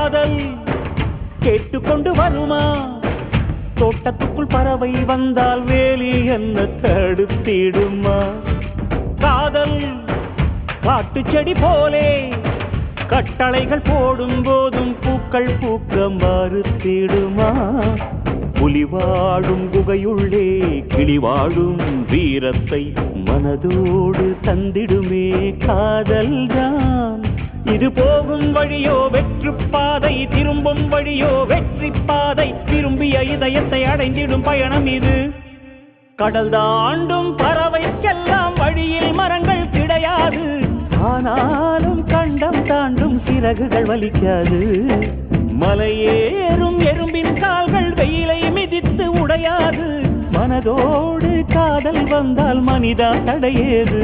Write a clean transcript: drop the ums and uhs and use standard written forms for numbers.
காதல் கேட்டுக்கொண்டு வருமா? தோட்டத்துக்குள் பறவை வந்தால் வேலி என்ன தடுத்திடுமா? காதல் காட்டு செடி போலே கட்டளைகள் போடும் போதும் பூக்கள் பூக்க மறுத்திடுமா? புலி வாழும் குகையுள்ளே கிளி வாழும் வீரத்தை மனதோடு தந்திடுமே காதல்தான். இது போகும் வழியோ வெற்று பாதை, திரும்பும் வழியோ வெற்றி பாதை, விரும்பிய இதயத்தை அடைந்திடும் பயணம் இது. கடல் தாண்டும் பறவைக்கெல்லாம் வழியில் மரங்கள் கிடையாது, ஆனாலும் கண்டம் தாண்டும் சிறகுகள் வலிக்காது. மலையேறும் எறும்பின் கால்கள் வெயிலை மிதித்து உடையாது, மனதோடு காதல் வந்தால் மனிதா தடையேது.